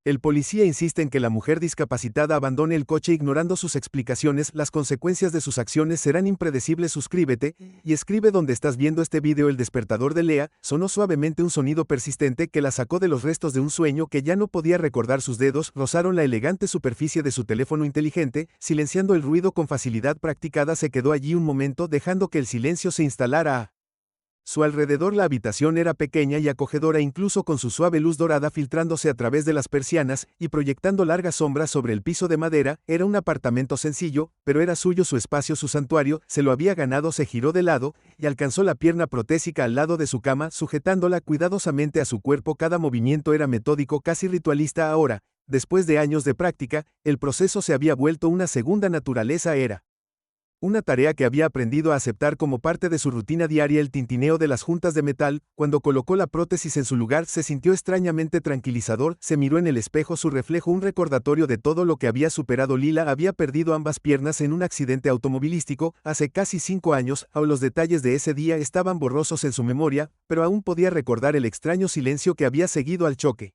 El policía insiste en que la mujer discapacitada abandone el coche ignorando sus explicaciones. Las consecuencias de sus acciones serán impredecibles. Suscríbete y escribe donde estás viendo este video. El despertador de Lea sonó suavemente, un sonido persistente que la sacó de los restos de un sueño que ya no podía recordar. Sus dedos rozaron la elegante superficie de su teléfono inteligente, silenciando el ruido con facilidad practicada. Se quedó allí un momento, dejando que el silencio se instalara a su alrededor. La habitación era pequeña y acogedora, incluso con su suave luz dorada filtrándose a través de las persianas y proyectando largas sombras sobre el piso de madera. Era un apartamento sencillo, pero era suyo, su espacio, su santuario. Se lo había ganado. Se giró de lado y alcanzó la pierna protésica al lado de su cama, sujetándola cuidadosamente a su cuerpo. Cada movimiento era metódico, casi ritualista. Ahora, después de años de práctica, el proceso se había vuelto una segunda naturaleza. Era una tarea que había aprendido a aceptar como parte de su rutina diaria. El tintineo de las juntas de metal. Cuando colocó la prótesis en su lugar, se sintió extrañamente tranquilizador. Se miró en el espejo, su reflejo un recordatorio de todo lo que había superado. Lila había perdido ambas piernas en un accidente automovilístico hace casi 5 años. Aún los detalles de ese día estaban borrosos en su memoria, pero aún podía recordar el extraño silencio que había seguido al choque.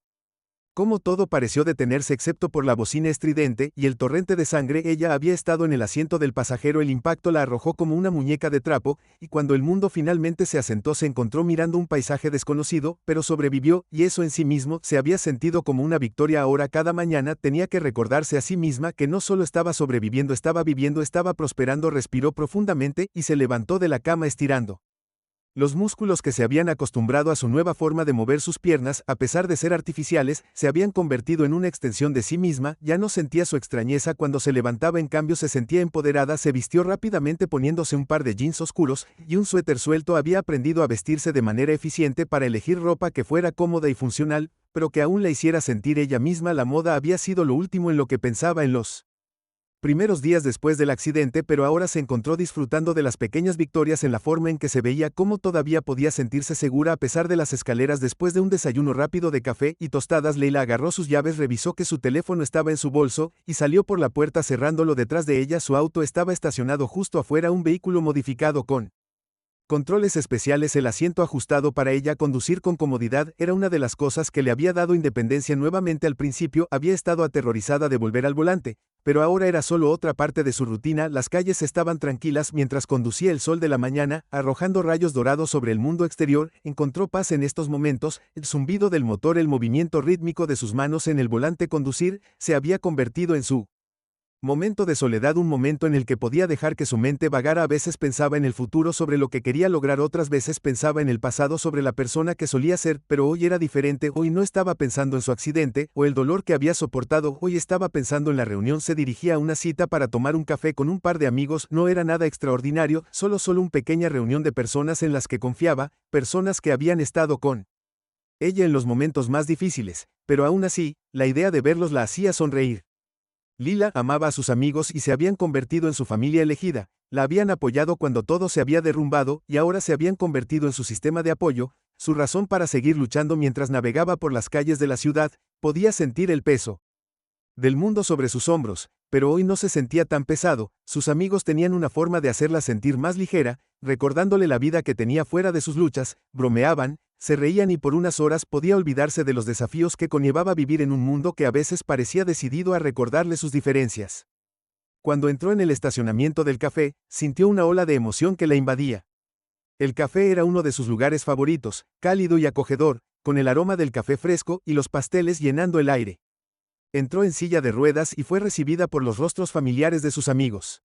Cómo todo pareció detenerse excepto por la bocina estridente y el torrente de sangre. Ella había estado en el asiento del pasajero. El impacto la arrojó como una muñeca de trapo, y cuando el mundo finalmente se asentó se encontró mirando un paisaje desconocido, pero sobrevivió, y eso en sí mismo se había sentido como una victoria. Ahora cada mañana tenía que recordarse a sí misma que no solo estaba sobreviviendo, estaba viviendo, estaba prosperando. Respiró profundamente y se levantó de la cama estirando los músculos que se habían acostumbrado a su nueva forma de mover sus piernas. A pesar de ser artificiales, se habían convertido en una extensión de sí misma. Ya no sentía su extrañeza cuando se levantaba, en cambio se sentía empoderada. Se vistió rápidamente poniéndose un par de jeans oscuros y un suéter suelto. Había aprendido a vestirse de manera eficiente para elegir ropa que fuera cómoda y funcional, pero que aún la hiciera sentir ella misma. La moda había sido lo último en lo que pensaba en los primeros días después del accidente, pero ahora se encontró disfrutando de las pequeñas victorias, en la forma en que se veía, cómo todavía podía sentirse segura a pesar de las escaleras. Después de un desayuno rápido de café y tostadas, Leila agarró sus llaves, revisó que su teléfono estaba en su bolso y salió por la puerta cerrándolo detrás de ella. Su auto estaba estacionado justo afuera, un vehículo modificado con controles especiales. El asiento ajustado para ella. Conducir con comodidad era una de las cosas que le había dado independencia. Nuevamente, al principio había estado aterrorizada de volver al volante, pero ahora era solo otra parte de su rutina. Las calles estaban tranquilas mientras conducía. El sol de la mañana, arrojando rayos dorados sobre el mundo exterior, encontró paz en estos momentos. El zumbido del motor, el movimiento rítmico de sus manos en el volante. Conducir se había convertido en su momento de soledad, un momento en el que podía dejar que su mente vagara. A veces pensaba en el futuro, sobre lo que quería lograr. Otras veces pensaba en el pasado, sobre la persona que solía ser, pero hoy era diferente. Hoy no estaba pensando en su accidente o el dolor que había soportado. Hoy estaba pensando en la reunión. Se dirigía a una cita para tomar un café con un par de amigos. No era nada extraordinario, solo una pequeña reunión de personas en las que confiaba, personas que habían estado con ella en los momentos más difíciles, pero aún así, la idea de verlos la hacía sonreír. Lila amaba a sus amigos y se habían convertido en su familia elegida. La habían apoyado cuando todo se había derrumbado y ahora se habían convertido en su sistema de apoyo, su razón para seguir luchando. Mientras navegaba por las calles de la ciudad, podía sentir el peso del mundo sobre sus hombros, pero hoy no se sentía tan pesado. Sus amigos tenían una forma de hacerla sentir más ligera, recordándole la vida que tenía fuera de sus luchas. Bromeaban, se reían y por unas horas podía olvidarse de los desafíos que conllevaba vivir en un mundo que a veces parecía decidido a recordarle sus diferencias. Cuando entró en el estacionamiento del café, sintió una ola de emoción que la invadía. El café era uno de sus lugares favoritos, cálido y acogedor, con el aroma del café fresco y los pasteles llenando el aire. Entró en silla de ruedas y fue recibida por los rostros familiares de sus amigos.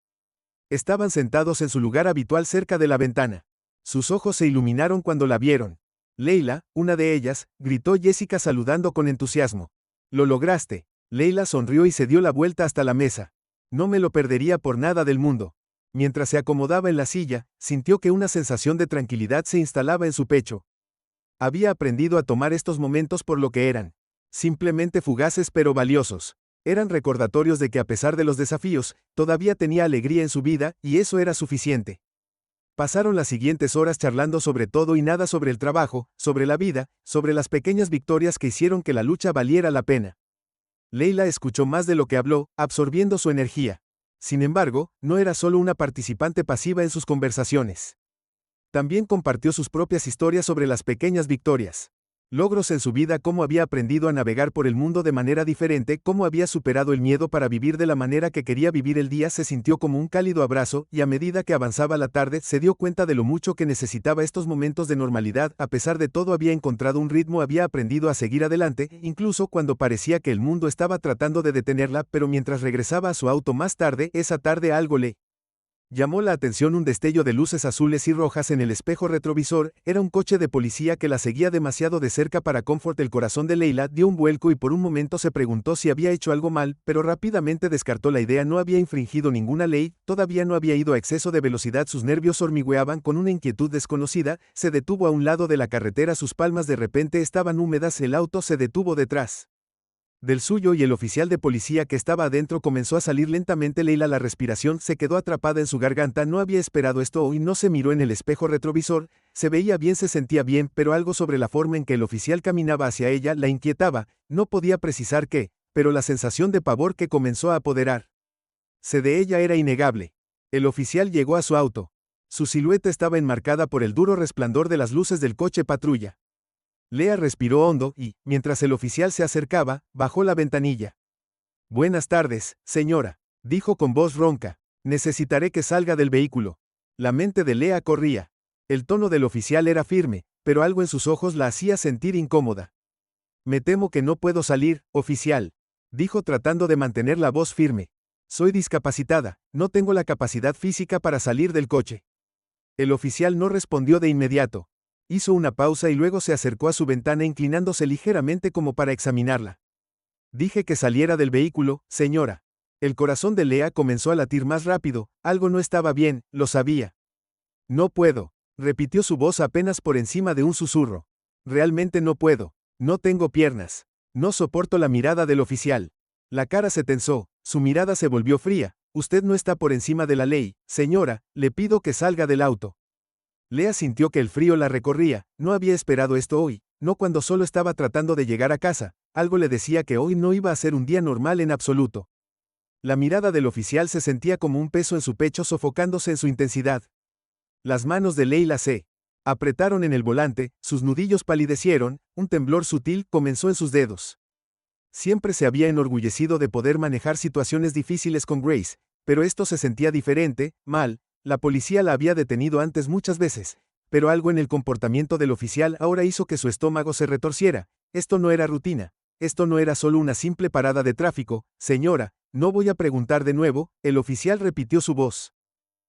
Estaban sentados en su lugar habitual cerca de la ventana. Sus ojos se iluminaron cuando la vieron. Leila, una de ellas, gritó Jessica saludando con entusiasmo. «Lo lograste». Leila sonrió y se dio la vuelta hasta la mesa. «No me lo perdería por nada del mundo». Mientras se acomodaba en la silla, sintió que una sensación de tranquilidad se instalaba en su pecho. Había aprendido a tomar estos momentos por lo que eran. Simplemente fugaces pero valiosos. Eran recordatorios de que a pesar de los desafíos, todavía tenía alegría en su vida, y eso era suficiente. Pasaron las siguientes horas charlando sobre todo y nada, sobre el trabajo, sobre la vida, sobre las pequeñas victorias que hicieron que la lucha valiera la pena. Leila escuchó más de lo que habló, absorbiendo su energía. Sin embargo, no era solo una participante pasiva en sus conversaciones. También compartió sus propias historias sobre las pequeñas victorias. Logros en su vida, cómo había aprendido a navegar por el mundo de manera diferente, cómo había superado el miedo para vivir de la manera que quería vivir el día. Se sintió como un cálido abrazo, y a medida que avanzaba la tarde, se dio cuenta de lo mucho que necesitaba estos momentos de normalidad. A pesar de todo, había encontrado un ritmo, había aprendido a seguir adelante, incluso cuando parecía que el mundo estaba tratando de detenerla. Pero mientras regresaba a su auto más tarde, esa tarde algo le llamó la atención: un destello de luces azules y rojas en el espejo retrovisor. Era un coche de policía que la seguía demasiado de cerca para Comfort. El corazón de Leila dio un vuelco y por un momento se preguntó si había hecho algo mal, pero rápidamente descartó la idea. No había infringido ninguna ley, todavía no había ido a exceso de velocidad. Sus nervios hormigueaban con una inquietud desconocida. Se detuvo a un lado de la carretera, sus palmas de repente estaban húmedas. El auto se detuvo detrás del suyo y el oficial de policía que estaba adentro comenzó a salir lentamente. Leila, la respiración se quedó atrapada en su garganta. No había esperado esto hoy. No se miró en el espejo retrovisor, se veía bien, se sentía bien, pero algo sobre la forma en que el oficial caminaba hacia ella la inquietaba. No podía precisar qué, pero la sensación de pavor que comenzó a apoderarse de ella era innegable. El oficial llegó a su auto. Su silueta estaba enmarcada por el duro resplandor de las luces del coche patrulla. Lea respiró hondo y, mientras el oficial se acercaba, bajó la ventanilla. «Buenas tardes, señora», dijo con voz ronca. «Necesitaré que salga del vehículo». La mente de Lea corría. El tono del oficial era firme, pero algo en sus ojos la hacía sentir incómoda. «Me temo que no puedo salir, oficial», dijo tratando de mantener la voz firme. «Soy discapacitada, no tengo la capacidad física para salir del coche». El oficial no respondió de inmediato. Hizo una pausa y luego se acercó a su ventana inclinándose ligeramente como para examinarla. «Dije que saliera del vehículo, señora». El corazón de Lea comenzó a latir más rápido. Algo no estaba bien, lo sabía. «No puedo», repitió su voz apenas por encima de un susurro. «Realmente no puedo. No tengo piernas». «No soporto». La mirada del oficial. La cara se tensó, su mirada se volvió fría. «Usted no está por encima de la ley, señora, le pido que salga del auto». Lea sintió que el frío la recorría. No había esperado esto hoy, no cuando solo estaba tratando de llegar a casa. Algo le decía que hoy no iba a ser un día normal en absoluto. La mirada del oficial se sentía como un peso en su pecho, sofocándose en su intensidad. Las manos de Leila se apretaron en el volante, sus nudillos palidecieron, un temblor sutil comenzó en sus dedos. Siempre se había enorgullecido de poder manejar situaciones difíciles con Grace, pero esto se sentía diferente, mal. La policía la había detenido antes muchas veces, pero algo en el comportamiento del oficial ahora hizo que su estómago se retorciera. Esto no era rutina. Esto no era solo una simple parada de tráfico. «Señora, no voy a preguntar de nuevo», el oficial repitió su voz.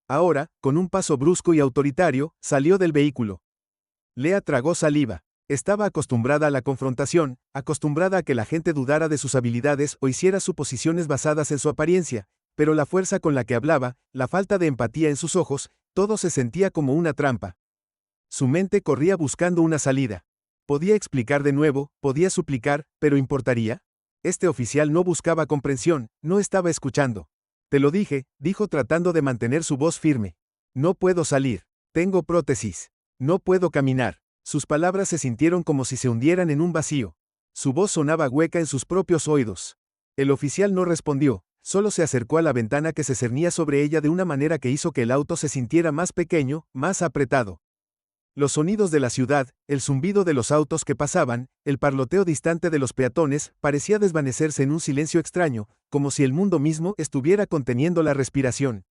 Ahora, con un paso brusco y autoritario, salió del vehículo. Lea tragó saliva. Estaba acostumbrada a la confrontación, acostumbrada a que la gente dudara de sus habilidades o hiciera suposiciones basadas en su apariencia, pero la fuerza con la que hablaba, la falta de empatía en sus ojos, todo se sentía como una trampa. Su mente corría buscando una salida. Podía explicar de nuevo, podía suplicar, pero ¿importaría? Este oficial no buscaba comprensión, no estaba escuchando. «Te lo dije», dijo tratando de mantener su voz firme. «No puedo salir. Tengo prótesis. No puedo caminar». Sus palabras se sintieron como si se hundieran en un vacío. Su voz sonaba hueca en sus propios oídos. El oficial no respondió, solo se acercó a la ventana que se cernía sobre ella de una manera que hizo que el auto se sintiera más pequeño, más apretado. Los sonidos de la ciudad, el zumbido de los autos que pasaban, el parloteo distante de los peatones, parecía desvanecerse en un silencio extraño, como si el mundo mismo estuviera conteniendo la respiración.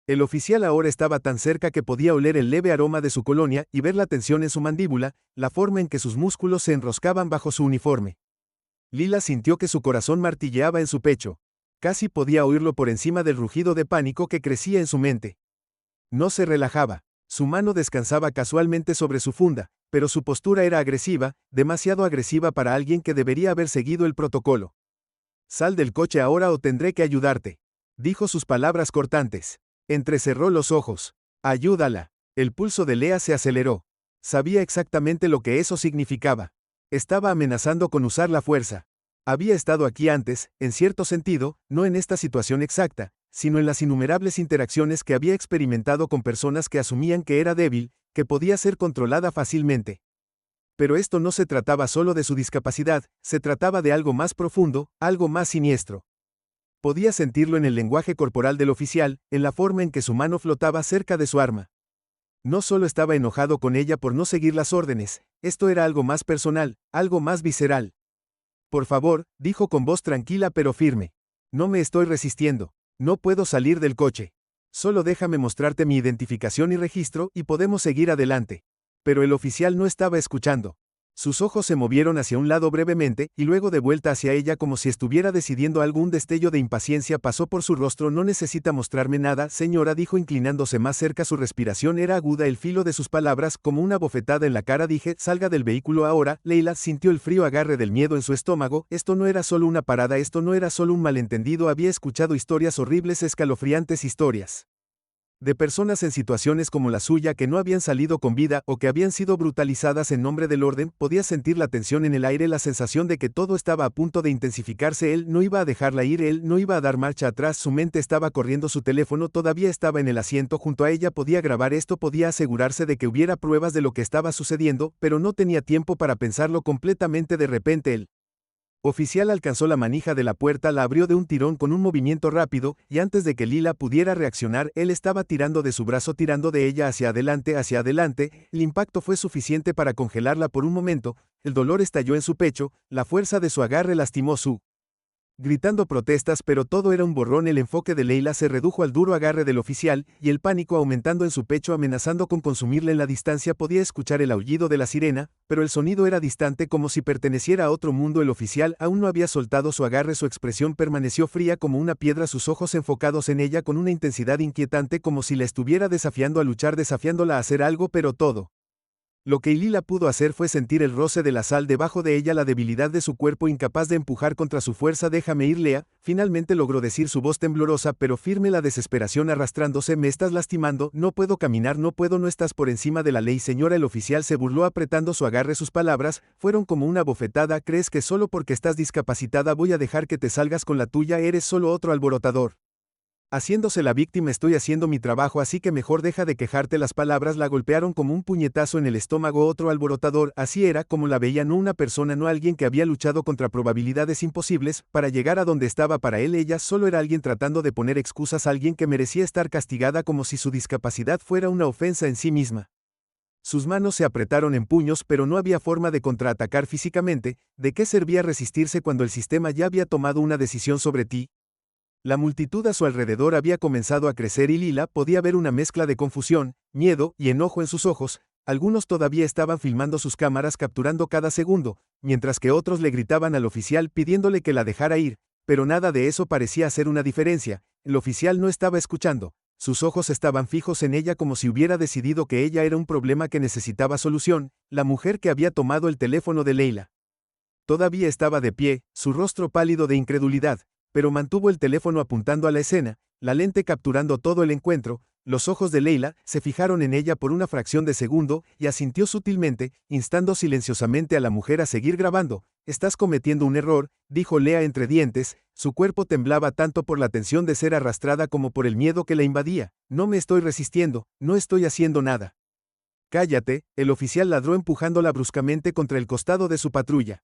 El oficial ahora estaba tan cerca que podía oler el leve aroma de su colonia y ver la tensión en su mandíbula, la forma en que sus músculos se enroscaban bajo su uniforme. Lila sintió que su corazón martilleaba en su pecho. Casi podía oírlo por encima del rugido de pánico que crecía en su mente. No se relajaba. Su mano descansaba casualmente sobre su funda, pero su postura era agresiva, demasiado agresiva para alguien que debería haber seguido el protocolo. «Sal del coche ahora o tendré que ayudarte», dijo sus palabras cortantes. Entrecerró los ojos. «Ayúdala». El pulso de Lea se aceleró. Sabía exactamente lo que eso significaba. Estaba amenazando con usar la fuerza. Había estado aquí antes, en cierto sentido, no en esta situación exacta, sino en las innumerables interacciones que había experimentado con personas que asumían que era débil, que podía ser controlada fácilmente. Pero esto no se trataba solo de su discapacidad, se trataba de algo más profundo, algo más siniestro. Podía sentirlo en el lenguaje corporal del oficial, en la forma en que su mano flotaba cerca de su arma. No solo estaba enojado con ella por no seguir las órdenes, Esto era algo más personal, algo más visceral. Por favor, dijo con voz tranquila pero firme. No me estoy resistiendo. No puedo salir del coche. Solo déjame mostrarte mi identificación y registro y podemos seguir adelante. Pero el oficial no estaba escuchando. Sus ojos se movieron hacia un lado brevemente y luego de vuelta hacia ella como si estuviera decidiendo algo. Un destello de impaciencia pasó por su rostro. No necesita mostrarme nada, señora, dijo inclinándose más cerca. Su respiración era aguda, el filo de sus palabras como una bofetada en la cara. Dije, salga del vehículo ahora. Leila sintió el frío agarre del miedo en su estómago. Esto no era solo una parada, esto no era solo un malentendido. Había escuchado historias horribles, escalofriantes historias de personas en situaciones como la suya que no habían salido con vida o que habían sido brutalizadas en nombre del orden. Podía sentir la tensión en el aire, la sensación de que todo estaba a punto de intensificarse. Él no iba a dejarla ir, él no iba a dar marcha atrás. Su mente estaba corriendo, su teléfono todavía estaba en el asiento junto a ella. Podía grabar esto, podía asegurarse de que hubiera pruebas de lo que estaba sucediendo, pero no tenía tiempo para pensarlo completamente. De repente el oficial alcanzó la manija de la puerta, la abrió de un tirón con un movimiento rápido, y antes de que Lila pudiera reaccionar, él estaba tirando de su brazo, tirando de ella hacia adelante, hacia adelante. El impacto fue suficiente para congelarla por un momento, el dolor estalló en su pecho, la fuerza de su agarre lastimó su gritando protestas, pero todo era un borrón. El enfoque de Leila se redujo al duro agarre del oficial, y el pánico aumentando en su pecho, amenazando con consumirla. En la distancia podía escuchar el aullido de la sirena, pero el sonido era distante, como si perteneciera a otro mundo. El oficial aún no había soltado su agarre, su expresión permaneció fría como una piedra, sus ojos enfocados en ella con una intensidad inquietante, como si la estuviera desafiando a luchar, desafiándola a hacer algo, pero todo lo que Lila pudo hacer fue sentir el roce de la sal debajo de ella, la debilidad de su cuerpo, incapaz de empujar contra su fuerza. Déjame ir, Lea, finalmente logró decir, su voz temblorosa pero firme, la desesperación arrastrándose. Me estás lastimando, no puedo caminar, no puedo, no estás por encima de la ley, señora. El oficial se burló apretando su agarre, sus palabras fueron como una bofetada. ¿Crees que solo porque estás discapacitada voy a dejar que te salgas con la tuya? Eres solo otro alborotador. Haciéndose la víctima, estoy haciendo mi trabajo, así que mejor deja de quejarte. Las palabras la golpearon como un puñetazo en el estómago. Otro alborotador, así era como la veía, no una persona, no alguien que había luchado contra probabilidades imposibles para llegar a donde estaba. Para él ella solo era alguien tratando de poner excusas, alguien que merecía estar castigada, como si su discapacidad fuera una ofensa en sí misma. Sus manos se apretaron en puños, pero no había forma de contraatacar físicamente. ¿De qué servía resistirse cuando el sistema ya había tomado una decisión sobre ti? La multitud a su alrededor había comenzado a crecer y Lila podía ver una mezcla de confusión, miedo y enojo en sus ojos. Algunos todavía estaban filmando sus cámaras, capturando cada segundo, mientras que otros le gritaban al oficial pidiéndole que la dejara ir, pero nada de eso parecía hacer una diferencia. El oficial no estaba escuchando. Sus ojos estaban fijos en ella como si hubiera decidido que ella era un problema que necesitaba solución. La mujer que había tomado el teléfono de Leila todavía estaba de pie, su rostro pálido de incredulidad, pero mantuvo el teléfono apuntando a la escena, la lente capturando todo el encuentro. Los ojos de Leila se fijaron en ella por una fracción de segundo y asintió sutilmente, instando silenciosamente a la mujer a seguir grabando. Estás cometiendo un error, dijo Lea entre dientes. Su cuerpo temblaba tanto por la tensión de ser arrastrada como por el miedo que la invadía. No me estoy resistiendo, no estoy haciendo nada. Cállate, el oficial ladró empujándola bruscamente contra el costado de su patrulla.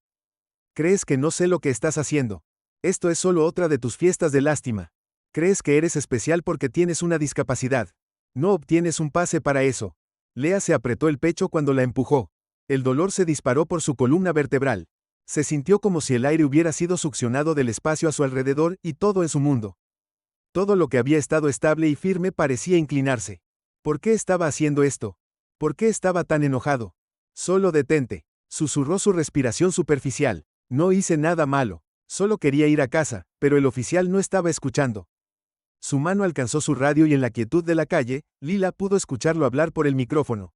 ¿Crees que no sé lo que estás haciendo? Esto es solo otra de tus fiestas de lástima. ¿Crees que eres especial porque tienes una discapacidad? No obtienes un pase para eso. Lea se apretó el pecho cuando la empujó. El dolor se disparó por su columna vertebral. Se sintió como si el aire hubiera sido succionado del espacio a su alrededor y todo en su mundo. Todo lo que había estado estable y firme parecía inclinarse. ¿Por qué estaba haciendo esto? ¿Por qué estaba tan enojado? Solo detente, susurró su respiración superficial. No hice nada malo. Solo quería ir a casa, pero el oficial no estaba escuchando. Su mano alcanzó su radio y en la quietud de la calle, Lila pudo escucharlo hablar por el micrófono.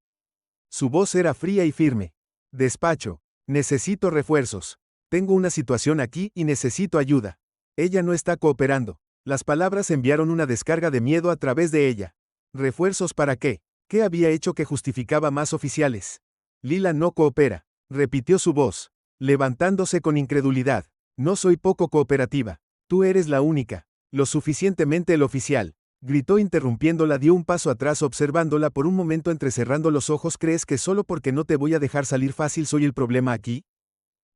Su voz era fría y firme. Despacho. Necesito refuerzos. Tengo una situación aquí y necesito ayuda. Ella no está cooperando. Las palabras enviaron una descarga de miedo a través de ella. ¿Refuerzos para qué? ¿Qué había hecho que justificaba más oficiales? Lila no coopera, repitió su voz, levantándose con incredulidad. No soy poco cooperativa. Tú eres la única. Lo suficientemente. El oficial gritó interrumpiéndola, dio un paso atrás observándola por un momento entrecerrando los ojos. ¿Crees que solo porque no te voy a dejar salir fácil soy el problema aquí?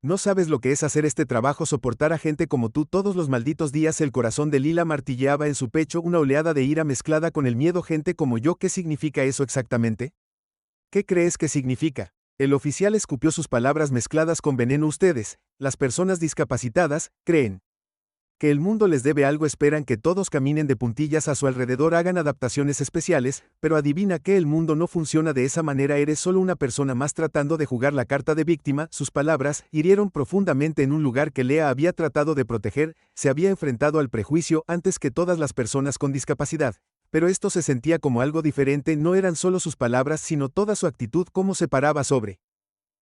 ¿No sabes lo que es hacer este trabajo, soportar a gente como tú todos los malditos días? El corazón de Lila martilleaba en su pecho, una oleada de ira mezclada con el miedo. Gente como yo, ¿qué significa eso exactamente? ¿Qué crees que significa? El oficial escupió sus palabras mezcladas con veneno. Ustedes, las personas discapacitadas, creen que el mundo les debe algo, esperan que todos caminen de puntillas a su alrededor, hagan adaptaciones especiales, pero adivina que el mundo no funciona de esa manera, eres solo una persona más tratando de jugar la carta de víctima. Sus palabras hirieron profundamente en un lugar que Lea había tratado de proteger, se había enfrentado al prejuicio antes que todas las personas con discapacidad. Pero esto se sentía como algo diferente, no eran solo sus palabras sino toda su actitud, cómo se paraba sobre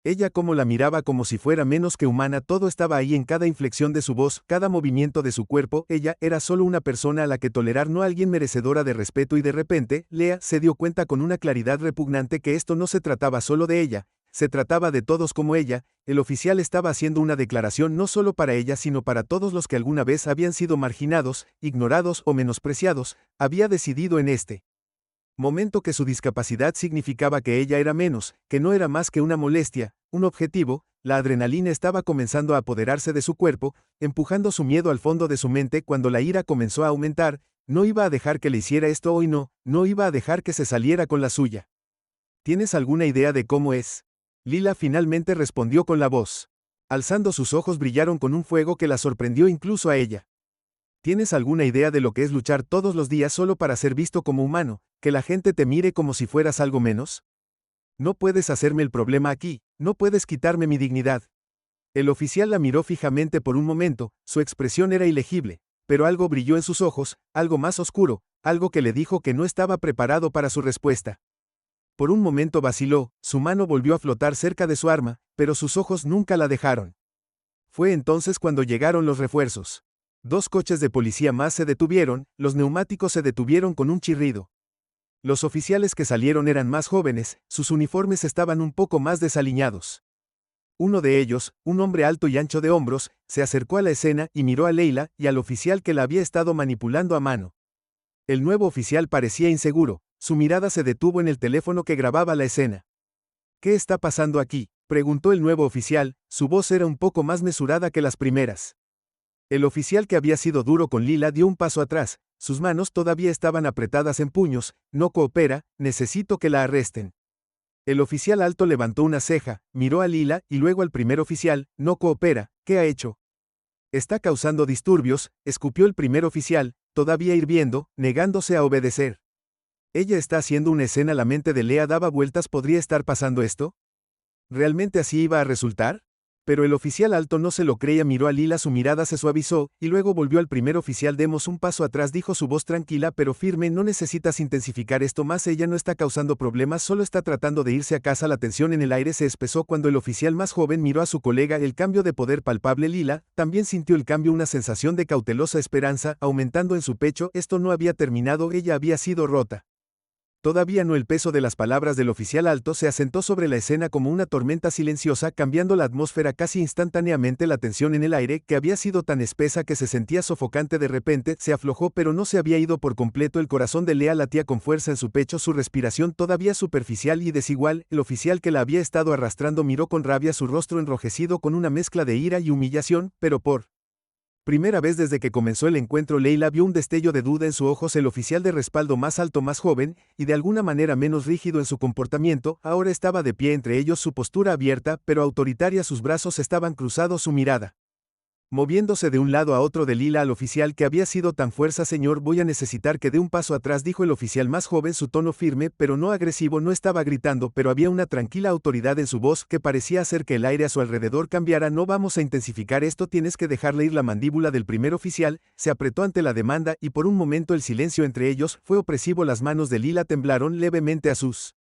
ella, cómo la miraba como si fuera menos que humana, todo estaba ahí en cada inflexión de su voz, cada movimiento de su cuerpo. Ella era solo una persona a la que tolerar, no alguien merecedora de respeto, y de repente, Lea se dio cuenta con una claridad repugnante que esto no se trataba solo de ella, se trataba de todos como ella. El oficial estaba haciendo una declaración no solo para ella sino para todos los que alguna vez habían sido marginados, ignorados o menospreciados. Había decidido en este momento que su discapacidad significaba que ella era menos, que no era más que una molestia, un objetivo. La adrenalina estaba comenzando a apoderarse de su cuerpo, empujando su miedo al fondo de su mente. Cuando la ira comenzó a aumentar, no iba a dejar que le hiciera esto hoy, no iba a dejar que se saliera con la suya. ¿Tienes alguna idea de cómo es? Lila finalmente respondió con la voz. Alzando sus ojos brillaron con un fuego que la sorprendió incluso a ella. ¿Tienes alguna idea de lo que es luchar todos los días solo para ser visto como humano, que la gente te mire como si fueras algo menos? No puedes hacerme el problema aquí, no puedes quitarme mi dignidad. El oficial la miró fijamente por un momento, su expresión era ilegible, pero algo brilló en sus ojos, algo más oscuro, algo que le dijo que no estaba preparado para su respuesta. Por un momento vaciló, su mano volvió a flotar cerca de su arma, pero sus ojos nunca la dejaron. Fue entonces cuando llegaron los refuerzos. 2 coches de policía más se detuvieron, los neumáticos se detuvieron con un chirrido. Los oficiales que salieron eran más jóvenes, sus uniformes estaban un poco más desaliñados. Uno de ellos, un hombre alto y ancho de hombros, se acercó a la escena y miró a Leila y al oficial que la había estado manipulando a mano. El nuevo oficial parecía inseguro, su mirada se detuvo en el teléfono que grababa la escena. ¿Qué está pasando aquí?, preguntó el nuevo oficial, su voz era un poco más mesurada que las primeras. El oficial que había sido duro con Lila dio un paso atrás, sus manos todavía estaban apretadas en puños. No coopera, necesito que la arresten. El oficial alto levantó una ceja, miró a Lila y luego al primer oficial. No coopera, ¿qué ha hecho? Está causando disturbios, escupió el primer oficial, todavía hirviendo, negándose a obedecer. Ella está haciendo una escena. La mente de Lea daba vueltas. ¿Podría estar pasando esto? ¿Realmente así iba a resultar? Pero el oficial alto no se lo creía, miró a Lila, su mirada se suavizó, y luego volvió al primer oficial. Demos un paso atrás, dijo su voz tranquila pero firme, no necesitas intensificar esto más, ella no está causando problemas, solo está tratando de irse a casa. La tensión en el aire se espesó cuando el oficial más joven miró a su colega, el cambio de poder palpable. Lila también sintió el cambio, una sensación de cautelosa esperanza, aumentando en su pecho. Esto no había terminado, ella había sido rota. Todavía no. El peso de las palabras del oficial alto se asentó sobre la escena como una tormenta silenciosa, cambiando la atmósfera casi instantáneamente. La tensión en el aire, que había sido tan espesa que se sentía sofocante, de repente se aflojó, pero no se había ido por completo. El corazón de Lea latía con fuerza en su pecho, su respiración todavía superficial y desigual. El oficial que la había estado arrastrando miró con rabia, su rostro enrojecido con una mezcla de ira y humillación, pero por primera vez desde que comenzó el encuentro, Leila vio un destello de duda en sus ojos. El oficial de respaldo más alto, más joven, y de alguna manera menos rígido en su comportamiento, ahora estaba de pie entre ellos, su postura abierta, pero autoritaria, sus brazos estaban cruzados, su mirada moviéndose de un lado a otro. De Lila al oficial que había sido tan fuerza. Señor, voy a necesitar que dé un paso atrás, dijo el oficial más joven, su tono firme, pero no agresivo. No estaba gritando, pero había una tranquila autoridad en su voz que parecía hacer que el aire a su alrededor cambiara. No vamos a intensificar esto, tienes que dejarle ir. La mandíbula del primer oficial se apretó ante la demanda y por un momento el silencio entre ellos fue opresivo. Las manos de Lila temblaron levemente a sus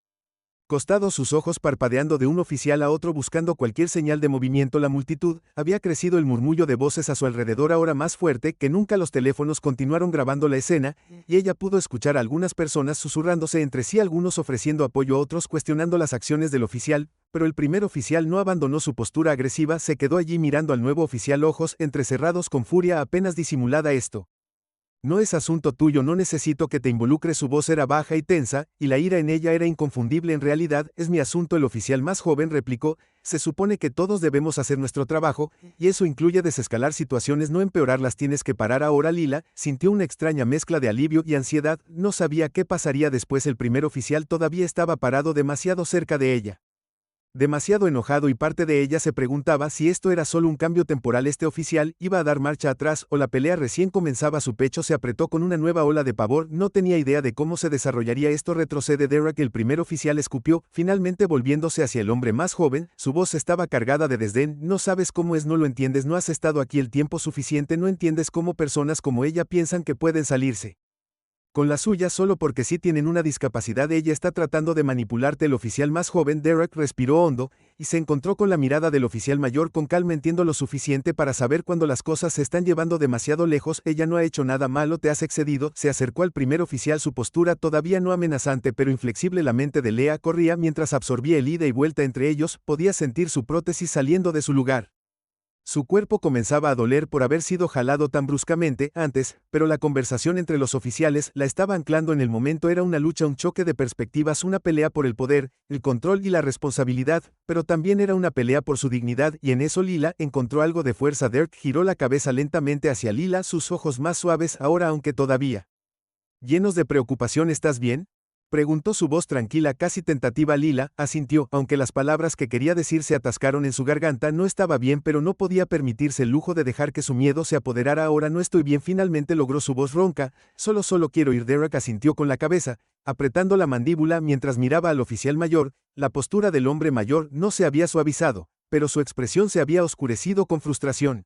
costados, sus ojos parpadeando de un oficial a otro buscando cualquier señal de movimiento. La multitud había crecido, el murmullo de voces a su alrededor ahora más fuerte que nunca. Los teléfonos continuaron grabando la escena, y ella pudo escuchar a algunas personas susurrándose entre sí, algunos ofreciendo apoyo, otros cuestionando las acciones del oficial, pero el primer oficial no abandonó su postura agresiva, se quedó allí mirando al nuevo oficial, ojos entrecerrados con furia apenas disimulada. Esto no es asunto tuyo, no necesito que te involucres. Su voz era baja y tensa, y la ira en ella era inconfundible. En realidad, es mi asunto. El oficial más joven replicó, se supone que todos debemos hacer nuestro trabajo, y eso incluye desescalar situaciones, no empeorarlas. Tienes que parar ahora. Lila sintió una extraña mezcla de alivio y ansiedad, no sabía qué pasaría después. El primer oficial todavía estaba parado demasiado cerca de ella. Demasiado enojado y parte de ella se preguntaba si esto era solo un cambio temporal. Este oficial iba a dar marcha atrás o la pelea recién comenzaba. Su pecho se apretó con una nueva ola de pavor, no tenía idea de cómo se desarrollaría esto. Retrocede Derek. El primer oficial escupió, finalmente volviéndose hacia el hombre más joven, su voz estaba cargada de desdén. No sabes cómo es, no lo entiendes, no has estado aquí el tiempo suficiente, no entiendes cómo personas como ella piensan que pueden salirse con la suya solo porque sí tienen una discapacidad. Ella está tratando de manipularte. El oficial más joven, Derek, respiró hondo, y se encontró con la mirada del oficial mayor con calma. Entiendo lo suficiente para saber cuando las cosas se están llevando demasiado lejos. Ella no ha hecho nada malo, te has excedido. Se acercó al primer oficial, su postura todavía no amenazante pero inflexible. La mente de Leah corría mientras absorbía el ida y vuelta entre ellos, podía sentir su prótesis saliendo de su lugar. Su cuerpo comenzaba a doler por haber sido jalado tan bruscamente antes, pero la conversación entre los oficiales la estaba anclando en el momento. Era una lucha, un choque de perspectivas, una pelea por el poder, el control y la responsabilidad, pero también era una pelea por su dignidad, y en eso Lila encontró algo de fuerza. Dirk giró la cabeza lentamente hacia Lila, sus ojos más suaves ahora aunque todavía llenos de preocupación. ¿Estás bien?, preguntó, su voz tranquila, casi tentativa. Lila asintió, aunque las palabras que quería decir se atascaron en su garganta. No estaba bien, pero no podía permitirse el lujo de dejar que su miedo se apoderara. Ahora no estoy bien, finalmente logró su voz ronca. Solo quiero ir. Derek asintió con la cabeza, apretando la mandíbula mientras miraba al oficial mayor. La postura del hombre mayor no se había suavizado, pero su expresión se había oscurecido con frustración.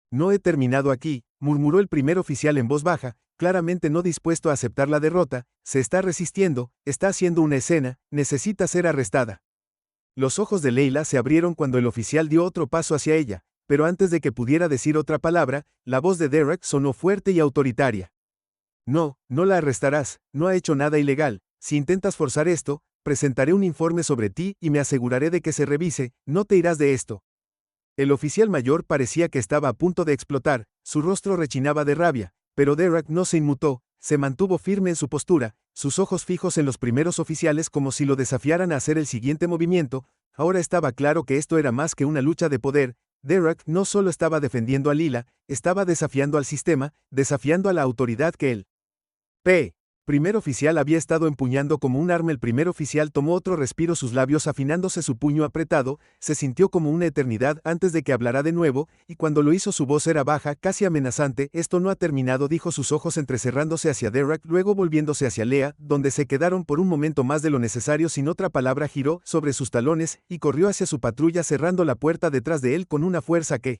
No he terminado aquí, murmuró el primer oficial en voz baja, claramente no dispuesto a aceptar la derrota. Se está resistiendo, está haciendo una escena, necesita ser arrestada. Los ojos de Leila se abrieron cuando el oficial dio otro paso hacia ella, pero antes de que pudiera decir otra palabra, la voz de Derek sonó fuerte y autoritaria. No, no la arrestarás, no ha hecho nada ilegal. Si intentas forzar esto, presentaré un informe sobre ti y me aseguraré de que se revise. No te irás de esto. El oficial mayor parecía que estaba a punto de explotar, su rostro rechinaba de rabia, pero Derek no se inmutó, se mantuvo firme en su postura, sus ojos fijos en los primeros oficiales como si lo desafiaran a hacer el siguiente movimiento. Ahora estaba claro que esto era más que una lucha de poder. Derek no solo estaba defendiendo a Lila, estaba desafiando al sistema, desafiando a la autoridad que él primer oficial había estado empuñando como un arma. El primer oficial tomó otro respiro, sus labios afinándose, su puño apretado, se sintió como una eternidad antes de que hablara de nuevo, y cuando lo hizo su voz era baja, casi amenazante. Esto no ha terminado, dijo, sus ojos entrecerrándose hacia Derek, luego volviéndose hacia Leah, donde se quedaron por un momento más de lo necesario. Sin otra palabra giró sobre sus talones, y corrió hacia su patrulla cerrando la puerta detrás de él con una fuerza que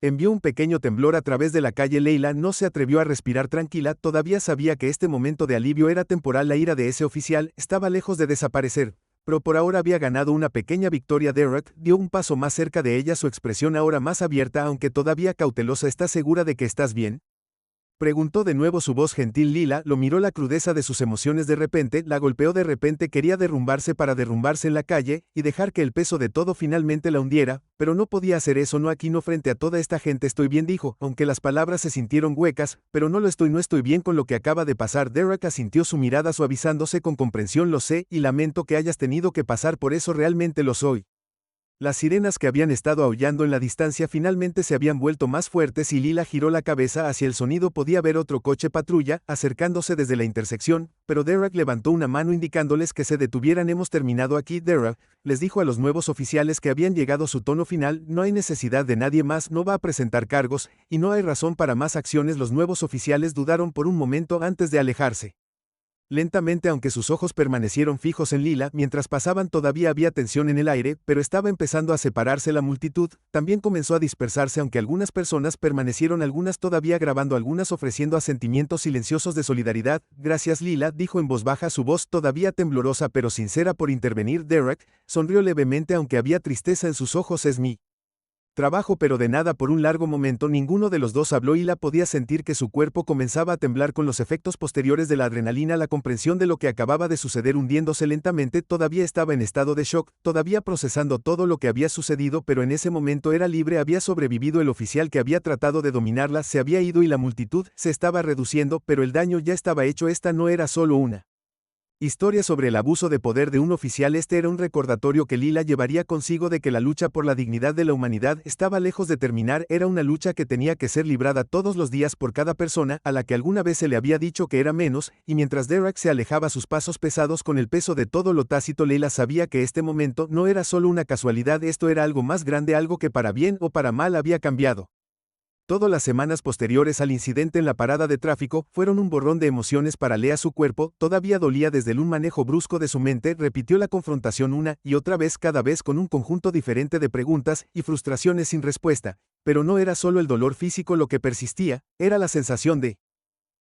envió un pequeño temblor a través de la calle. Leila no se atrevió a respirar tranquila, todavía sabía que este momento de alivio era temporal. La ira de ese oficial estaba lejos de desaparecer, pero por ahora había ganado una pequeña victoria. Derek dio un paso más cerca de ella, su expresión ahora más abierta aunque todavía cautelosa. ¿Estás segura de que estás bien?, preguntó de nuevo, su voz gentil. Lila lo miró, la crudeza de sus emociones de repente la golpeó. De repente quería derrumbarse para derrumbarse en la calle y dejar que el peso de todo finalmente la hundiera, pero no podía hacer eso, no aquí, no frente a toda esta gente. Estoy bien, dijo, aunque las palabras se sintieron huecas, pero no estoy bien con lo que acaba de pasar. Derek asintió, su mirada suavizándose con comprensión. Lo sé, y lamento que hayas tenido que pasar por eso, realmente lo soy. Las sirenas que habían estado aullando en la distancia finalmente se habían vuelto más fuertes y Lila giró la cabeza hacia el sonido. Podía ver otro coche patrulla acercándose desde la intersección, pero Derek levantó una mano indicándoles que se detuvieran. Hemos terminado aquí, Derek, les dijo a los nuevos oficiales que habían llegado. Su tono final: no hay necesidad de nadie más, no va a presentar cargos, y no hay razón para más acciones. Los nuevos oficiales dudaron por un momento antes de alejarse lentamente, aunque sus ojos permanecieron fijos en Lila mientras pasaban. Todavía había tensión en el aire, pero estaba empezando a separarse. La multitud también comenzó a dispersarse, aunque algunas personas permanecieron, algunas todavía grabando, algunas ofreciendo asentimientos silenciosos de solidaridad. Gracias, Lila, dijo en voz baja, su voz todavía temblorosa pero sincera, por intervenir. Derek sonrió levemente aunque había tristeza en sus ojos. Es mi trabajo, pero de nada. Por un largo momento ninguno de los dos habló. Lila podía sentir que su cuerpo comenzaba a temblar con los efectos posteriores de la adrenalina, la comprensión de lo que acababa de suceder hundiéndose lentamente. Todavía estaba en estado de shock, todavía procesando todo lo que había sucedido, pero en ese momento era libre. Había sobrevivido. El oficial que había tratado de dominarla se había ido y la multitud se estaba reduciendo, pero el daño ya estaba hecho. Esta no era solo una Historia sobre el abuso de poder de un oficial. Este era un recordatorio que Lila llevaría consigo de que la lucha por la dignidad de la humanidad estaba lejos de terminar. Era una lucha que tenía que ser librada todos los días por cada persona a la que alguna vez se le había dicho que era menos, y mientras Derek se alejaba sus pasos pesados con el peso de todo lo tácito, Leila sabía que este momento no era solo una casualidad, esto era algo más grande, algo que para bien o para mal había cambiado. Todas las semanas posteriores al incidente en la parada de tráfico fueron un borrón de emociones para Lea. Su cuerpo todavía dolía desde un manejo brusco de su mente. Repitió la confrontación una y otra vez, cada vez con un conjunto diferente de preguntas y frustraciones sin respuesta. Pero no era solo el dolor físico lo que persistía, era la sensación de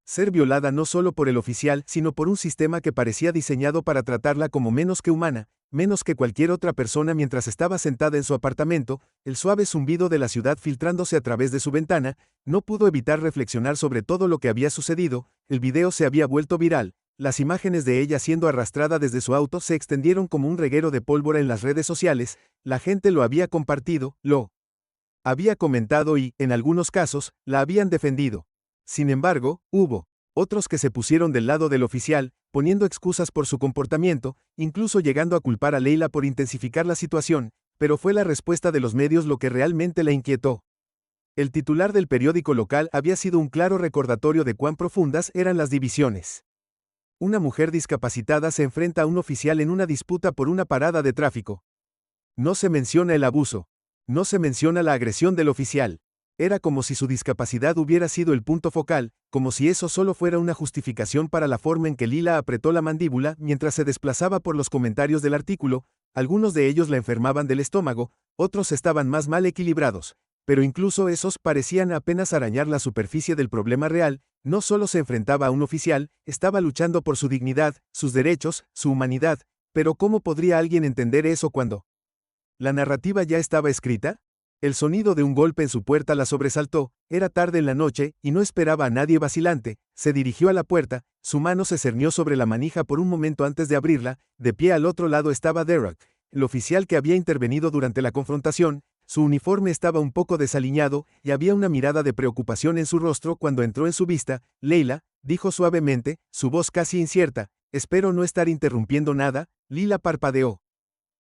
ser violada, no solo por el oficial, sino por un sistema que parecía diseñado para tratarla como menos que humana, menos que cualquier otra persona. Mientras estaba sentada en su apartamento, el suave zumbido de la ciudad filtrándose a través de su ventana, no pudo evitar reflexionar sobre todo lo que había sucedido. El video se había vuelto viral. Las imágenes de ella siendo arrastrada desde su auto se extendieron como un reguero de pólvora en las redes sociales. La gente lo había compartido, lo había comentado y, en algunos casos, la habían defendido. Sin embargo, hubo otros que se pusieron del lado del oficial, poniendo excusas por su comportamiento, incluso llegando a culpar a Leila por intensificar la situación, pero fue la respuesta de los medios lo que realmente la inquietó. El titular del periódico local había sido un claro recordatorio de cuán profundas eran las divisiones. Una mujer discapacitada se enfrenta a un oficial en una disputa por una parada de tráfico. No se menciona el abuso. No se menciona la agresión del oficial. Era como si su discapacidad hubiera sido el punto focal, como si eso solo fuera una justificación para la forma en que Lila apretó la mandíbula mientras se desplazaba por los comentarios del artículo. Algunos de ellos la enfermaban del estómago, otros estaban más mal equilibrados, pero incluso esos parecían apenas arañar la superficie del problema real. No solo se enfrentaba a un oficial, estaba luchando por su dignidad, sus derechos, su humanidad. Pero ¿cómo podría alguien entender eso cuando la narrativa ya estaba escrita? El sonido de un golpe en su puerta la sobresaltó. Era tarde en la noche, y no esperaba a nadie vacilante. Se dirigió a la puerta, su mano se cernió sobre la manija por un momento antes de abrirla. De pie al otro lado estaba Derek, el oficial que había intervenido durante la confrontación. Su uniforme estaba un poco desaliñado, y había una mirada de preocupación en su rostro cuando entró en su vista. Leila, dijo suavemente, su voz casi incierta, espero no estar interrumpiendo nada. Lila parpadeó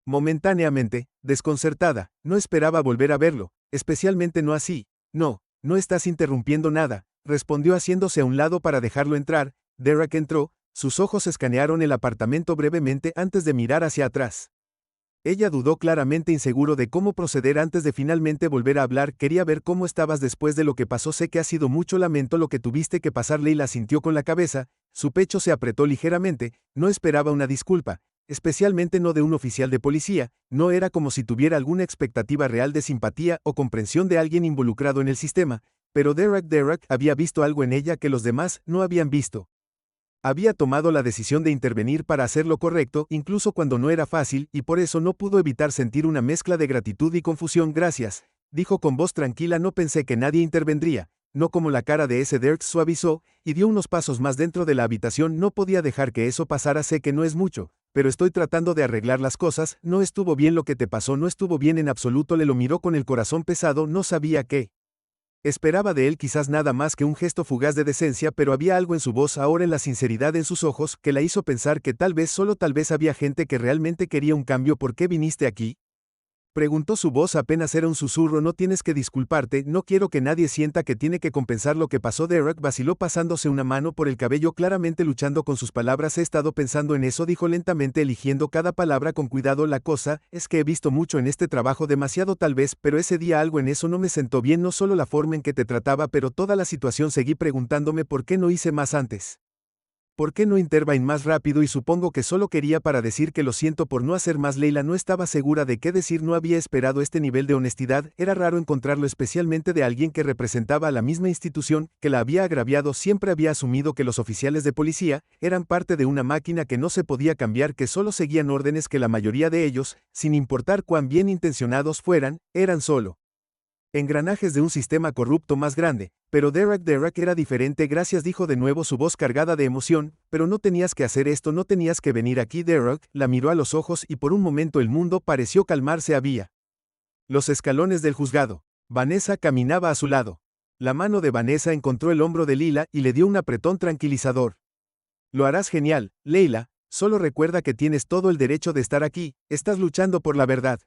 momentáneamente, desconcertada. No esperaba volver a verlo, especialmente no así. No, no estás interrumpiendo nada, respondió haciéndose a un lado para dejarlo entrar. Derek entró, sus ojos escanearon el apartamento brevemente antes de mirar hacia atrás. Ella dudó, claramente inseguro de cómo proceder antes de finalmente volver a hablar. Quería ver cómo estabas después de lo que pasó. Sé que ha sido mucho, lamento lo que tuviste que pasar. Leila sintió con la cabeza, su pecho se apretó ligeramente. No esperaba una disculpa, especialmente no de un oficial de policía. No era como si tuviera alguna expectativa real de simpatía o comprensión de alguien involucrado en el sistema, pero Derek había visto algo en ella que los demás no habían visto. Había tomado la decisión de intervenir para hacer lo correcto, incluso cuando no era fácil, y por eso no pudo evitar sentir una mezcla de gratitud y confusión. Gracias, dijo con voz tranquila, no pensé que nadie intervendría. No como la cara de ese. Derek suavizó, y dio unos pasos más dentro de la habitación. No podía dejar que eso pasara. Sé que no es mucho, pero estoy tratando de arreglar las cosas. No estuvo bien lo que te pasó, no estuvo bien en absoluto. Le lo miró con el corazón pesado, no sabía qué esperaba de él, quizás nada más que un gesto fugaz de decencia, pero había algo en su voz ahora, en la sinceridad en sus ojos, que la hizo pensar que tal vez, solo tal vez, había gente que realmente quería un cambio. ¿Por qué viniste aquí?, preguntó. Su voz apenas era un susurro. No tienes que disculparte, no quiero que nadie sienta que tiene que compensar lo que pasó. Derek vaciló pasándose una mano por el cabello, claramente luchando con sus palabras. He estado pensando en eso, dijo lentamente, eligiendo cada palabra con cuidado. La cosa es que he visto mucho en este trabajo, demasiado tal vez, pero ese día algo en eso no me sentó bien, no solo la forma en que te trataba, pero toda la situación. Seguí preguntándome por qué no hice más antes. ¿Por qué no intervine más rápido? Y supongo que solo quería para decir que lo siento por no hacer más. Leila no estaba segura de qué decir. No había esperado este nivel de honestidad. Era raro encontrarlo, especialmente de alguien que representaba a la misma institución que la había agraviado. Siempre había asumido que los oficiales de policía eran parte de una máquina que no se podía cambiar, que solo seguían órdenes, que la mayoría de ellos, sin importar cuán bien intencionados fueran, eran solo engranajes de un sistema corrupto más grande. Pero Derek era diferente. Gracias, dijo de nuevo, su voz cargada de emoción, pero no tenías que hacer esto, no tenías que venir aquí. Derek la miró a los ojos y por un momento el mundo pareció calmarse. Había los escalones del juzgado. Vanessa caminaba a su lado. La mano de Vanessa encontró el hombro de Lila y le dio un apretón tranquilizador. Lo harás genial, Leila, Solo recuerda que tienes todo el derecho de estar aquí, estás luchando por la verdad.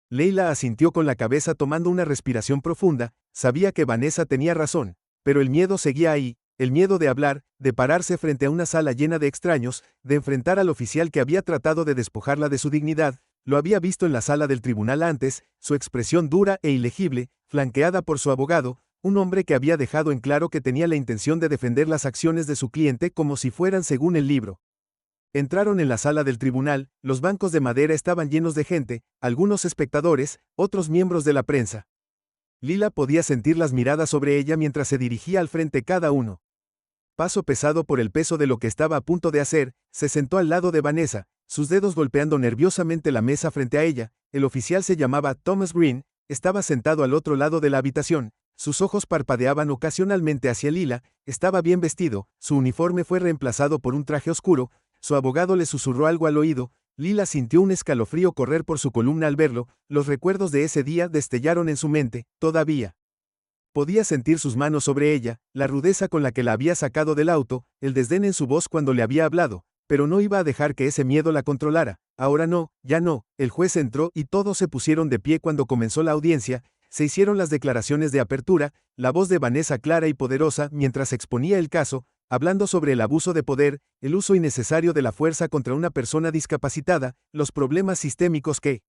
Leila asintió con la cabeza tomando una respiración profunda, sabía que Vanessa tenía razón, pero el miedo seguía ahí, el miedo de hablar, de pararse frente a una sala llena de extraños, de enfrentar al oficial que había tratado de despojarla de su dignidad. Lo había visto en la sala del tribunal antes, su expresión dura e ilegible, flanqueada por su abogado, un hombre que había dejado en claro que tenía la intención de defender las acciones de su cliente como si fueran según el libro. Entraron en la sala del tribunal, los bancos de madera estaban llenos de gente, algunos espectadores, otros miembros de la prensa. Lila podía sentir las miradas sobre ella mientras se dirigía al frente cada uno. Paso pesado por el peso de lo que estaba a punto de hacer, se sentó al lado de Vanessa, sus dedos golpeando nerviosamente la mesa frente a ella. El oficial se llamaba Thomas Green, estaba sentado al otro lado de la habitación, sus ojos parpadeaban ocasionalmente hacia Lila, estaba bien vestido, su uniforme fue reemplazado por un traje oscuro, su abogado le susurró algo al oído. Lila sintió un escalofrío correr por su columna al verlo, los recuerdos de ese día destellaron en su mente, todavía. Podía sentir sus manos sobre ella, la rudeza con la que la había sacado del auto, el desdén en su voz cuando le había hablado, pero no iba a dejar que ese miedo la controlara. Ahora no, ya no. El juez entró y todos se pusieron de pie cuando comenzó la audiencia, se hicieron las declaraciones de apertura, la voz de Vanessa clara y poderosa mientras exponía el caso, hablando sobre el abuso de poder, el uso innecesario de la fuerza contra una persona discapacitada, los problemas sistémicos que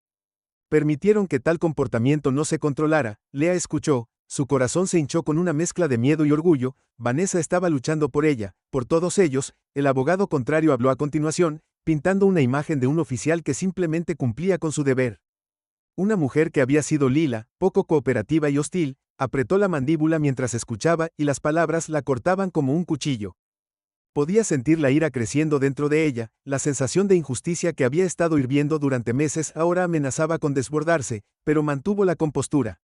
permitieron que tal comportamiento no se controlara. Lea escuchó. Su corazón se hinchó con una mezcla de miedo y orgullo. Vanessa estaba luchando por ella, por todos ellos. El abogado contrario habló a continuación, pintando una imagen de un oficial que simplemente cumplía con su deber. Una mujer que había sido Lila, poco cooperativa y hostil, apretó la mandíbula mientras escuchaba y las palabras la cortaban como un cuchillo. Podía sentir la ira creciendo dentro de ella, la sensación de injusticia que había estado hirviendo durante meses ahora amenazaba con desbordarse, pero mantuvo la compostura.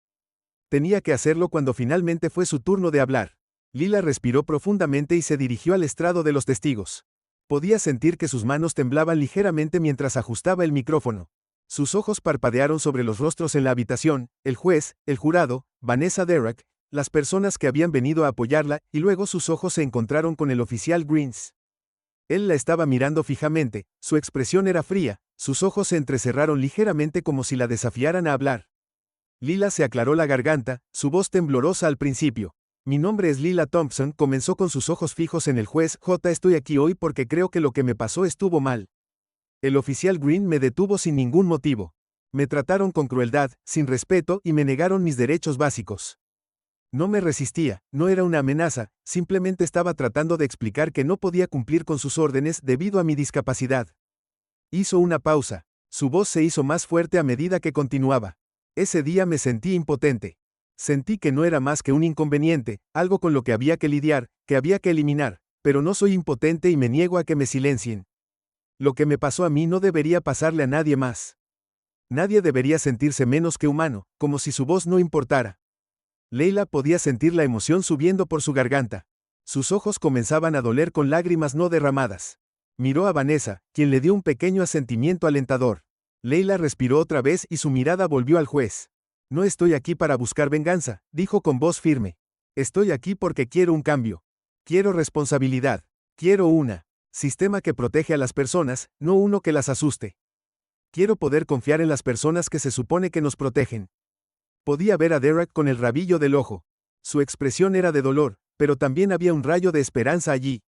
Tenía que hacerlo cuando finalmente fue su turno de hablar. Lila respiró profundamente y se dirigió al estrado de los testigos. Podía sentir que sus manos temblaban ligeramente mientras ajustaba el micrófono. Sus ojos parpadearon sobre los rostros en la habitación, el juez, el jurado, Vanessa Derrick, las personas que habían venido a apoyarla, y luego sus ojos se encontraron con el oficial Greens. Él la estaba mirando fijamente, su expresión era fría, sus ojos se entrecerraron ligeramente como si la desafiaran a hablar. Lila se aclaró la garganta, su voz temblorosa al principio. Mi nombre es Lila Thompson, comenzó con sus ojos fijos en el juez. Estoy aquí hoy porque creo que lo que me pasó estuvo mal. El oficial Green me detuvo sin ningún motivo. Me trataron con crueldad, sin respeto y me negaron mis derechos básicos. No me resistía, no era una amenaza, simplemente estaba tratando de explicar que no podía cumplir con sus órdenes debido a mi discapacidad. Hizo una pausa. Su voz se hizo más fuerte a medida que continuaba. Ese día me sentí impotente. Sentí que no era más que un inconveniente, algo con lo que había que lidiar, que había que eliminar, pero no soy impotente y me niego a que me silencien. Lo que me pasó a mí no debería pasarle a nadie más. Nadie debería sentirse menos que humano, como si su voz no importara. Leila podía sentir la emoción subiendo por su garganta. Sus ojos comenzaban a doler con lágrimas no derramadas. Miró a Vanessa, quien le dio un pequeño asentimiento alentador. Leila respiró otra vez y su mirada volvió al juez. No estoy aquí para buscar venganza, dijo con voz firme. Estoy aquí porque quiero un cambio. Quiero responsabilidad. Quiero un sistema que protege a las personas, no uno que las asuste. Quiero poder confiar en las personas que se supone que nos protegen. Podía ver a Derrick con el rabillo del ojo. Su expresión era de dolor, pero también había un rayo de esperanza allí.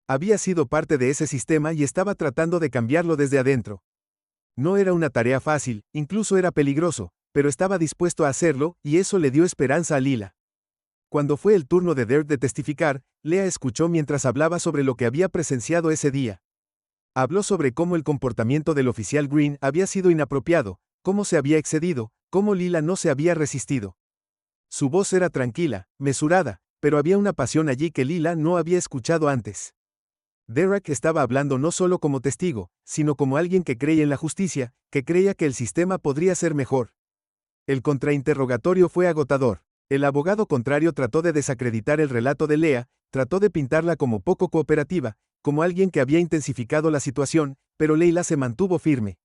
Había sido parte de ese sistema y estaba tratando de cambiarlo desde adentro. No era una tarea fácil, incluso era peligroso, pero estaba dispuesto a hacerlo, y eso le dio esperanza a Lila. Cuando fue el turno de Derrick de testificar, Lea escuchó mientras hablaba sobre lo que había presenciado ese día. Habló sobre cómo el comportamiento del oficial Green había sido inapropiado, cómo se había excedido, cómo Lila no se había resistido. Su voz era tranquila, mesurada, pero había una pasión allí que Lila no había escuchado antes. Derrick estaba hablando no solo como testigo, sino como alguien que creía en la justicia, que creía que el sistema podría ser mejor. El contrainterrogatorio fue agotador. El abogado contrario trató de desacreditar el relato de Lea, trató de pintarla como poco cooperativa, como alguien que había intensificado la situación, pero Leila se mantuvo firme.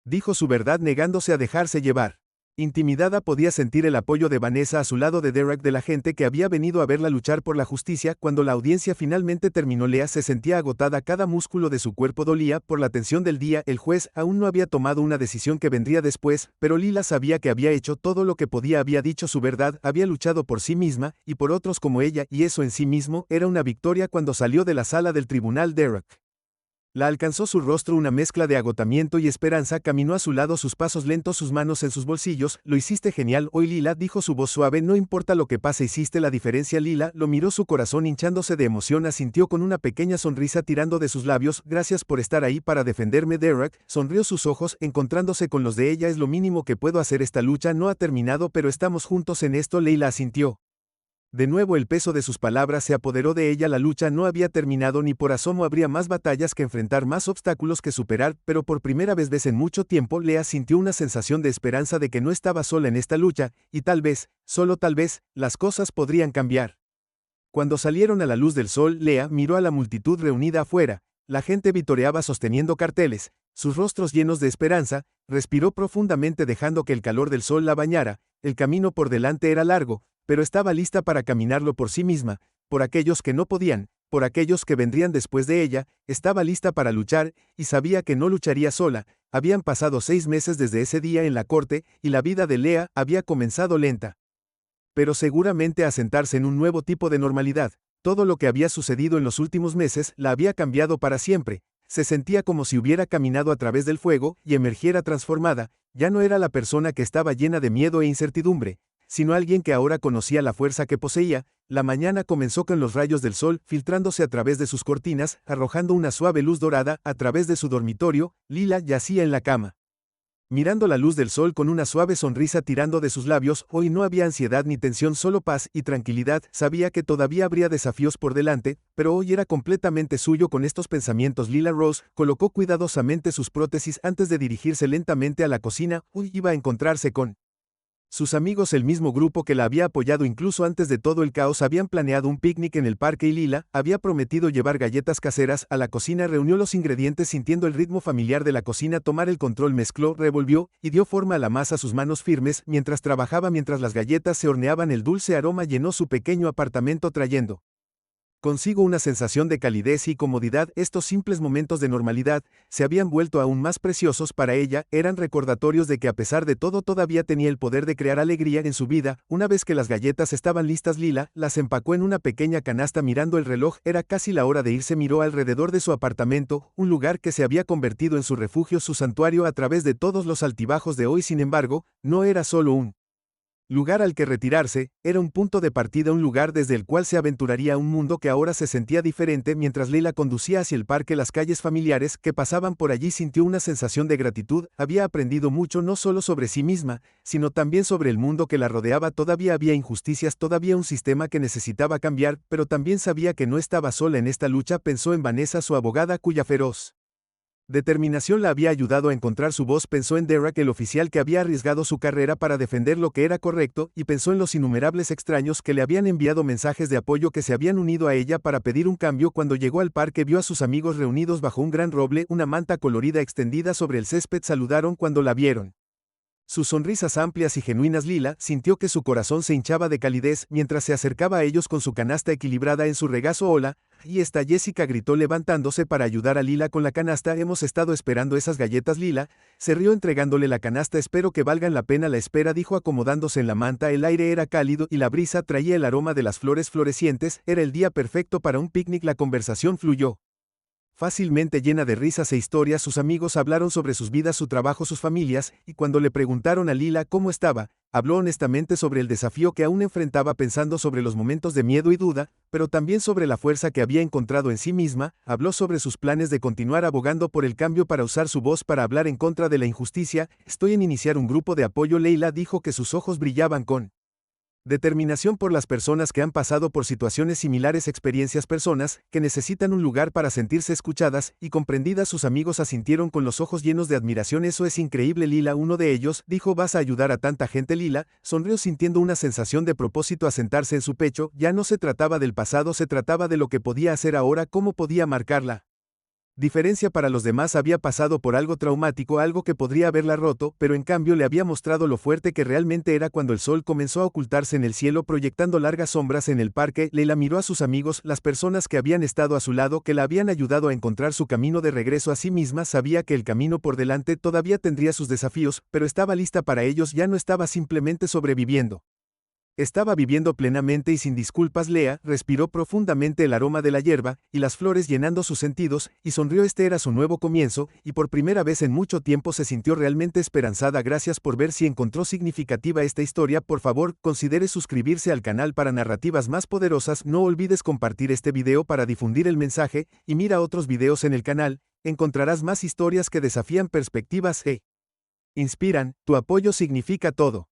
Dijo su verdad negándose a dejarse llevar. Intimidada podía sentir el apoyo de Vanessa a su lado de Derek de la gente que había venido a verla luchar por la justicia. Cuando la audiencia finalmente terminó, Lea se sentía agotada, cada músculo de su cuerpo dolía por la tensión del día. El juez aún no había tomado una decisión que vendría después, pero Lila sabía que había hecho todo lo que podía, había dicho su verdad, había luchado por sí misma y por otros como ella, y eso en sí mismo era una victoria. Cuando salió de la sala del tribunal, Derek la alcanzó, su rostro una mezcla de agotamiento y esperanza, caminó a su lado, sus pasos lentos, sus manos en sus bolsillos. Lo hiciste genial hoy, Lila, dijo su voz suave, no importa lo que pase, hiciste la diferencia. Lila lo miró, su corazón hinchándose de emoción, asintió con una pequeña sonrisa tirando de sus labios, gracias por estar ahí para defenderme. Derek sonrió, sus ojos encontrándose con los de ella, es lo mínimo que puedo hacer, esta lucha no ha terminado, pero estamos juntos en esto. Lila asintió. De nuevo el peso de sus palabras se apoderó de ella, la lucha no había terminado, ni por asomo habría más batallas que enfrentar, más obstáculos que superar, pero por primera vez en mucho tiempo, Lea sintió una sensación de esperanza, de que no estaba sola en esta lucha, y tal vez, solo tal vez, las cosas podrían cambiar. Cuando salieron a la luz del sol, Lea miró a la multitud reunida afuera, la gente vitoreaba sosteniendo carteles, sus rostros llenos de esperanza, respiró profundamente dejando que el calor del sol la bañara, el camino por delante era largo, pero estaba lista para caminarlo por sí misma, por aquellos que no podían, por aquellos que vendrían después de ella, estaba lista para luchar, y sabía que no lucharía sola. Habían pasado 6 meses desde ese día en la corte, y la vida de Lea había comenzado lenta, pero seguramente a sentarse en un nuevo tipo de normalidad. Todo lo que había sucedido en los últimos meses la había cambiado para siempre. Se sentía como si hubiera caminado a través del fuego y emergiera transformada. Ya no era la persona que estaba llena de miedo e incertidumbre, sino alguien que ahora conocía la fuerza que poseía. La mañana comenzó con los rayos del sol filtrándose a través de sus cortinas, arrojando una suave luz dorada a través de su dormitorio. Lila yacía en la cama, mirando la luz del sol con una suave sonrisa tirando de sus labios. Hoy no había ansiedad ni tensión, solo paz y tranquilidad. Sabía que todavía habría desafíos por delante, pero hoy era completamente suyo. Con estos pensamientos, Lila Rose colocó cuidadosamente sus prótesis antes de dirigirse lentamente a la cocina. Hoy iba a encontrarse con sus amigos, el mismo grupo que la había apoyado incluso antes de todo el caos. Habían planeado un picnic en el parque y Lila había prometido llevar galletas caseras a la cocina. Reunió los ingredientes sintiendo el ritmo familiar de la cocina, tomar el control, mezcló, revolvió y dio forma a la masa, sus manos firmes mientras trabajaba, mientras las galletas se horneaban. El dulce aroma llenó su pequeño apartamento trayendo consigo una sensación de calidez y comodidad. Estos simples momentos de normalidad se habían vuelto aún más preciosos para ella, eran recordatorios de que a pesar de todo todavía tenía el poder de crear alegría en su vida. Una vez que las galletas estaban listas, Lila las empacó en una pequeña canasta. Mirando el reloj, era casi la hora de irse. Miró alrededor de su apartamento, un lugar que se había convertido en su refugio, su santuario a través de todos los altibajos de hoy. Sin embargo, no era solo un lugar al que retirarse, era un punto de partida, un lugar desde el cual se aventuraría a un mundo que ahora se sentía diferente. Mientras Lila conducía hacia el parque, las calles familiares que pasaban por allí, sintió una sensación de gratitud. Había aprendido mucho, no solo sobre sí misma, sino también sobre el mundo que la rodeaba. Todavía había injusticias, todavía un sistema que necesitaba cambiar, pero también sabía que no estaba sola en esta lucha. Pensó en Vanessa, su abogada, cuya feroz determinación la había ayudado a encontrar su voz. Pensó en Derek, el oficial que había arriesgado su carrera para defender lo que era correcto, y pensó en los innumerables extraños que le habían enviado mensajes de apoyo, que se habían unido a ella para pedir un cambio. Cuando llegó al parque, vio a sus amigos reunidos bajo un gran roble, una manta colorida extendida sobre el césped. Saludaron cuando la vieron. Sus sonrisas amplias y genuinas. Lila sintió que su corazón se hinchaba de calidez mientras se acercaba a ellos con su canasta equilibrada en su regazo. Hola, y está Jessica, gritó levantándose para ayudar a Lila con la canasta. Hemos estado esperando esas galletas. Lila se rió entregándole la canasta. Espero que valgan la pena la espera, dijo acomodándose en la manta. El aire era cálido y la brisa traía el aroma de las flores florecientes. Era el día perfecto para un picnic. La conversación fluyó fácilmente, llena de risas e historias. Sus amigos hablaron sobre sus vidas, su trabajo, sus familias, y cuando le preguntaron a Lila cómo estaba, habló honestamente sobre el desafío que aún enfrentaba, pensando sobre los momentos de miedo y duda, pero también sobre la fuerza que había encontrado en sí misma. Habló sobre sus planes de continuar abogando por el cambio, para usar su voz para hablar en contra de la injusticia. Estoy en iniciar un grupo de apoyo. Leila dijo que sus ojos brillaban con determinación por las personas que han pasado por situaciones similares, experiencias, personas que necesitan un lugar para sentirse escuchadas y comprendidas. Sus amigos asintieron con los ojos llenos de admiración. Eso es increíble, Lila. Uno de ellos dijo, ¿vas a ayudar a tanta gente? Lila sonrió sintiendo una sensación de propósito asentarse en su pecho. Ya no se trataba del pasado, se trataba de lo que podía hacer ahora, cómo podía marcarla Diferencia para los demás había pasado por algo traumático, algo que podría haberla roto, pero en cambio le había mostrado lo fuerte que realmente era cuando el sol comenzó a ocultarse en el cielo proyectando largas sombras en el parque. Leila miró a sus amigos, las personas que habían estado a su lado, que la habían ayudado a encontrar su camino de regreso a sí misma. Sabía que el camino por delante todavía tendría sus desafíos, pero estaba lista para ellos, ya no estaba simplemente sobreviviendo. Estaba viviendo plenamente y sin disculpas. Leah respiró profundamente el aroma de la hierba y las flores llenando sus sentidos, y sonrió. Este era su nuevo comienzo, y por primera vez en mucho tiempo se sintió realmente esperanzada. Gracias por ver. Si encontró significativa esta historia, por favor, considere suscribirse al canal para narrativas más poderosas. No olvides compartir este video para difundir el mensaje, y mira otros videos en el canal. Encontrarás más historias que desafían perspectivas e inspiran. Tu apoyo significa todo.